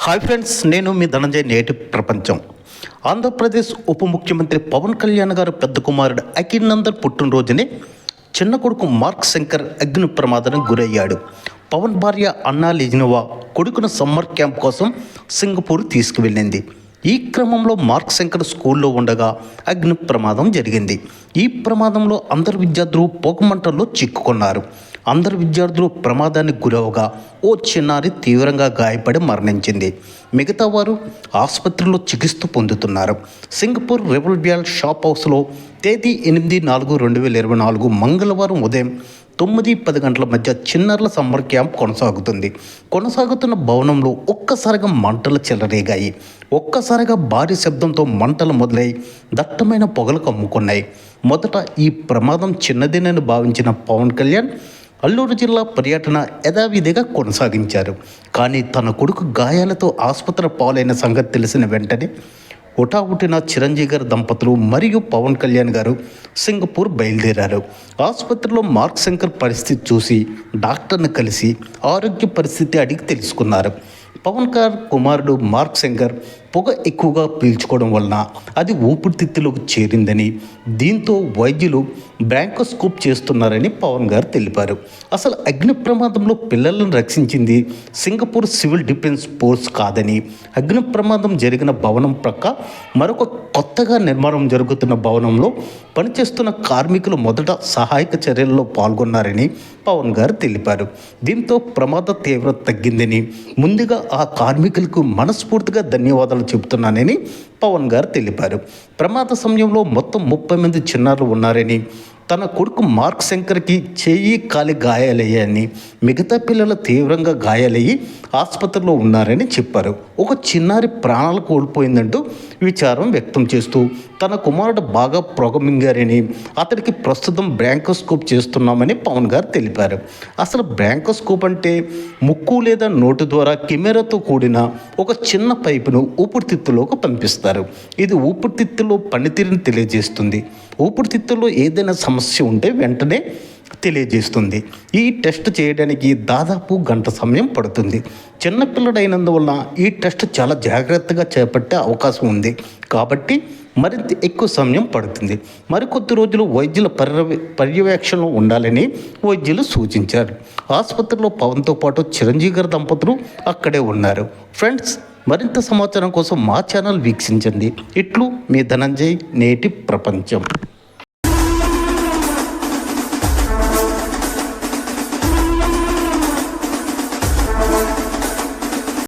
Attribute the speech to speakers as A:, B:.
A: Hi friends, నేను మీ ధనంజయ్. నేటి ప్రపంచం. ఆంధ్రప్రదేశ్ ఉప ముఖ్యమంత్రి పవన్ కళ్యాణ్ గారు పెద్ద కుమారుడు అఖిల్ పుట్టినరోజునే చిన్న కొడుకు మార్క్ శంకర్ అగ్ని ప్రమాదానికి గురయ్యాడు. పవన్ భార్య అన్నా లెజినోవా కొడుకును సమ్మర్ క్యాంప్ కోసం సింగపూర్ తీసుకువెళ్ళింది. ఈ క్రమంలో మార్క్ శంకర్ స్కూల్లో ఉండగా అగ్ని ప్రమాదం జరిగింది. ఈ ప్రమాదంలో అందరు విద్యార్థులు పొగమంటల్లో చిక్కుకున్నారు. అందరు విద్యార్థులు ప్రమాదానికి గురవగా ఓ చిన్నారి తీవ్రంగా గాయపడి మరణించింది. మిగతా వారు ఆసుపత్రిలో చికిత్స పొందుతున్నారు. సింగపూర్ రెవల్బ్యాల్ షాప్ హౌస్లో తేదీ 8/4/2024 మంగళవారం ఉదయం 9-10 గంటల మధ్య చిన్నారుల సమ్మర్ క్యాంప్ కొనసాగుతున్న భవనంలో ఒక్కసారిగా మంటలు చెలరేగాయి. ఒక్కసారిగా భారీ శబ్దంతో మంటలు మొదలై దట్టమైన పొగలు కమ్ముకున్నాయి. మొదట ఈ ప్రమాదం చిన్నదేనని భావించిన పవన్ కళ్యాణ్ అల్లూరు జిల్లా పర్యటన యథావిధిగా కొనసాగించారు. కానీ తన కొడుకు గాయాలతో ఆసుపత్రి పాలైన సంగతి తెలిసిన వెంటనే హుటాహుటిన చిరంజీవి గారి దంపతులు మరియు పవన్ కళ్యాణ్ గారు సింగపూర్ బయలుదేరారు. ఆసుపత్రిలో మార్క్ శంకర్ పరిస్థితి చూసి డాక్టర్ని కలిసి ఆరోగ్య పరిస్థితి అడిగి తెలుసుకున్నారు. పవన్ గారు కుమారుడు మార్క్ శంకర్ పొగ ఎక్కువగా పీల్చుకోవడం వలన అది ఊపిరితిత్తులోకి చేరిందని, దీంతో వైద్యులు బ్రాంకోస్కోప్ చేస్తున్నారని పవన్ గారు తెలిపారు. అసలు అగ్ని ప్రమాదంలో పిల్లలను రక్షించింది సింగపూర్ సివిల్ డిఫెన్స్ ఫోర్స్ కాదని, అగ్ని ప్రమాదం జరిగిన భవనం ప్రక్క మరొక కొత్తగా నిర్మాణం జరుగుతున్న భవనంలో పనిచేస్తున్న కార్మికులు మొదట సహాయక చర్యల్లో పాల్గొన్నారని పవన్ గారు తెలిపారు. దీంతో ప్రమాద తీవ్రత తగ్గిందని, ముందుగా ఆ కార్మికులకు మనస్ఫూర్తిగా ధన్యవాదాలు చెబుతున్నానని పవన్ గారు తెలిపారు. ప్రమాద సమయంలో మొత్తం 30 మంది చిన్నారులు ఉన్నారని, తన కొడుకు మార్క్ శంకర్కి చెయ్యి కాలి గాయాలయ్యాయని, మిగతా పిల్లలు తీవ్రంగా గాయాలయ్యి ఆసుపత్రిలో ఉన్నారని చెప్పారు. ఒక చిన్నారి ప్రాణాలు కోల్పోయిందంటూ విచారం వ్యక్తం చేస్తూ తన కుమారుడు బాగా పొగమింగారని, అతడికి ప్రస్తుతం బ్రాంకోస్కోప్ చేస్తున్నామని పవన్ గారు తెలిపారు. అసలు బ్రాంకోస్కోప్ అంటే ముక్కు లేదా నోటు ద్వారా కెమెరాతో కూడిన ఒక చిన్న పైపును ఊపిరితిత్తులోకి పంపిస్తారు. ఇది ఊపిరితిత్తులో పనితీరుని తెలియజేస్తుంది. ఊపిరితిత్తుల్లో ఏదైనా సమస్య ఉంటే వెంటనే తెలియజేస్తుంది. ఈ టెస్ట్ చేయడానికి దాదాపు గంట సమయం పడుతుంది. చిన్నపిల్లడైనందువల్ల ఈ టెస్ట్ చాలా జాగ్రత్తగా చేపట్టే అవకాశం ఉంది కాబట్టి మరింత ఎక్కువ సమయం పడుతుంది. మరికొద్ది రోజులు వైద్యుల పర్యవేక్షణలో ఉండాలని వైద్యులు సూచించారు. ఆసుపత్రిలో పవన్తో పాటు చిరంజీవి గారి దంపతులు అక్కడే ఉన్నారు. ఫ్రెండ్స్, మరింత సమాచారం కోసం మా ఛానల్ వీక్షించండి. ఇట్లు మీ ధనంజయ్. నేటి ప్రపంచం.